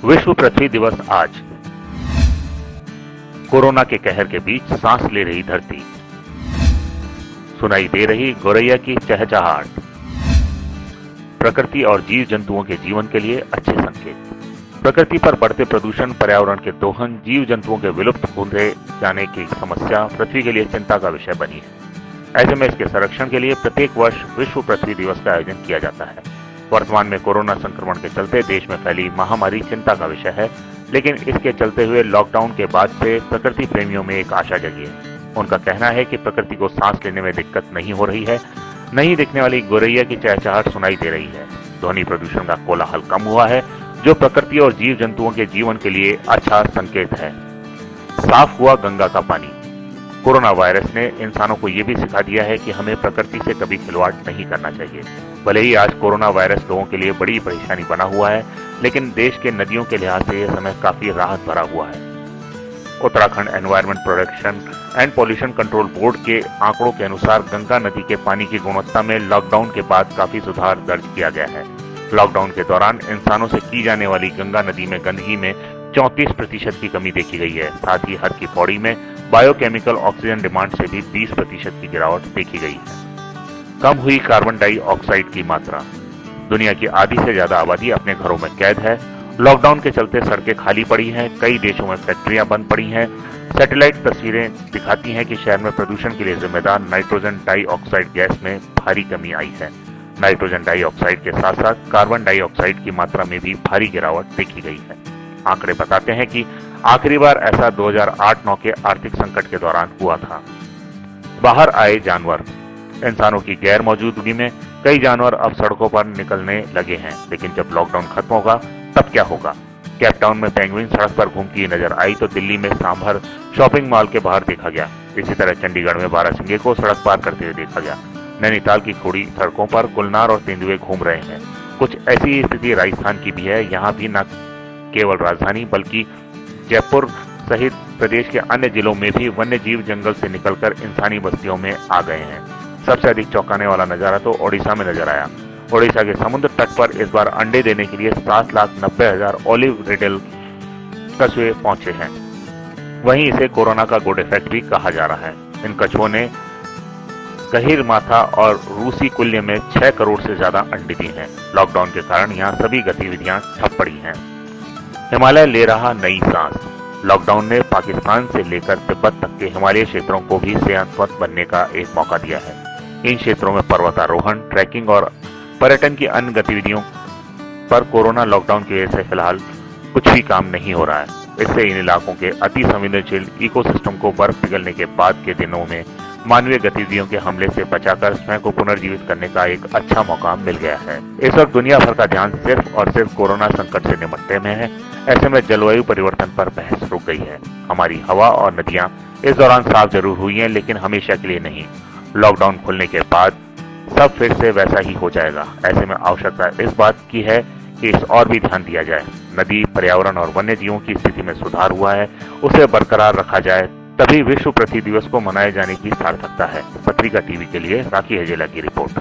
विश्व पृथ्वी दिवस आज। कोरोना के कहर के बीच सांस ले रही धरती, सुनाई दे रही गौरैया की चहचहाट, प्रकृति और जीव जंतुओं के जीवन के लिए अच्छे संकेत। प्रकृति पर बढ़ते प्रदूषण, पर्यावरण के दोहन, जीव जंतुओं के विलुप्त होते जाने की समस्या पृथ्वी के लिए चिंता का विषय बनी है। ऐसे में इसके संरक्षण के लिए प्रत्येक वर्ष विश्व पृथ्वी दिवस का आयोजन किया जाता है। वर्तमान में कोरोना संक्रमण के चलते देश में फैली महामारी चिंता का विषय है, लेकिन इसके चलते हुए लॉकडाउन के बाद से प्रकृति प्रेमियों में एक आशा जगी है। उनका कहना है कि प्रकृति को सांस लेने में दिक्कत नहीं हो रही है, नहीं दिखने वाली गौरैया की चहचहाट सुनाई दे रही है, ध्वनि प्रदूषण का कोलाहल कम हुआ है, जो प्रकृति और जीव जंतुओं के जीवन के लिए अच्छा संकेत है। साफ हुआ गंगा का पानी। कोरोना वायरस ने इंसानों को यह भी सिखा दिया है कि हमें प्रकृति से कभी खिलवाड़ नहीं करना चाहिए। भले ही आज कोरोना वायरस लोगों के लिए बड़ी परेशानी बना हुआ है, लेकिन देश के नदियों के लिहाज से यह समय काफी राहत भरा हुआ है। Uttarakhand environment protection and pollution control board के आंकड़ों के अनुसार गंगा नदी के पानी की गुणवत्ता में लॉकडाउन के बाद काफी सुधार दर्ज किया गया है। लॉकडाउन के दौरान इंसानों से की जाने वाली गंगा नदी में गंदगी में 34% की कमी देखी गई है। साथ ही हर की पौड़ी में बायोकेमिकल ऑक्सीजन डिमांड से भी 20% की गिरावट देखी गई है। कम हुई कार्बन डाइऑक्साइड की मात्रा। दुनिया की आधी से ज्यादा आबादी अपने घरों में कैद है। लॉकडाउन के चलते सड़कें खाली पड़ी हैं, कई देशों में फैक्ट्रियां बंद पड़ी हैं। सैटेलाइट तस्वीरें दिखाती हैं कि शहर में प्रदूषण के लिए जिम्मेदार नाइट्रोजन डाइऑक्साइड गैस में भारी कमी आई है। नाइट्रोजन डाइऑक्साइड के साथ साथ कार्बन डाइऑक्साइड की मात्रा में भी भारी गिरावट देखी गई है। आंकड़े बताते हैं कि आखिरी बार ऐसा 2008-9 के आर्थिक संकट के दौरान हुआ था। बाहर आए जानवर। इंसानों की गैर मौजूदगी में कई जानवर अब सड़कों पर निकलने लगे हैं, लेकिन जब लॉकडाउन खत्म होगा तब क्या होगा? केपटाउन में पेंगुइन सड़क पर घूमती नजर आई तो दिल्ली में सांभर शॉपिंग मॉल के बाहर देखा गया। इसी तरह चंडीगढ़ में बारहसिंगे को सड़क पार करते हुए देखा गया। नैनीताल की खोड़ी सड़कों पर गुलनार और तेंदुए घूम रहे हैं। कुछ ऐसी स्थिति राजस्थान की भी है। यहाँ भी न केवल राजधानी बल्कि जयपुर सहित प्रदेश के अन्य जिलों में भी वन्य जीव जंगल से निकलकर इंसानी बस्तियों में आ गए हैं। सबसे अधिक चौंकाने वाला नजारा तो ओडिशा में नजर आया। ओडिशा के समुद्र तट पर इस बार अंडे देने के लिए 7,90,000 ओलिव रिडल कछुए पहुंचे हैं। वहीं इसे कोरोना का गुड इफेक्ट भी कहा जा रहा है। इन कछुओं ने गहीर माथा और रूसी कुल्य में 6 करोड़ से ज्यादा अंडे दिए हैं। लॉकडाउन के कारण यहाँ सभी गतिविधियां ठप पड़ी हैं। हिमालय ले रहा नई सांस। लॉकडाउन ने पाकिस्तान से लेकर तिब्बत तक के हिमालयी क्षेत्रों को भी सेहतमंद बनने का एक मौका दिया है। इन क्षेत्रों में पर्वतारोहण, ट्रैकिंग और पर्यटन की अन्य गतिविधियों पर कोरोना लॉकडाउन की वजह से फिलहाल कुछ भी काम नहीं हो रहा है। इससे इन इलाकों के अति संवेदनशील इकोसिस्टम को बर्फ पिघलने के बाद के दिनों में मानवीय गतिविधियों के हमले से बचाकर स्वयं को पुनर्जीवित करने का एक अच्छा मौका मिल गया है। इस वक्त दुनिया भर का ध्यान सिर्फ और सिर्फ कोरोना संकट से निपटने में है। ऐसे में जलवायु परिवर्तन पर बहस रुक गई है। हमारी हवा और नदियां इस दौरान साफ जरूर हुई हैं, लेकिन हमेशा के लिए नहीं। लॉकडाउन खुलने के बाद सब फिर से वैसा ही हो जाएगा। ऐसे में आवश्यकता इस बात की है कि इस और भी ध्यान दिया जाए। नदी, पर्यावरण और वन्य जीवों की स्थिति में सुधार हुआ है, उसे बरकरार रखा जाए, तभी विश्व पृथ्वी दिवस को मनाए जाने की सार्थकता है। पत्रिका टीवी के लिए राखी हजेला की रिपोर्ट।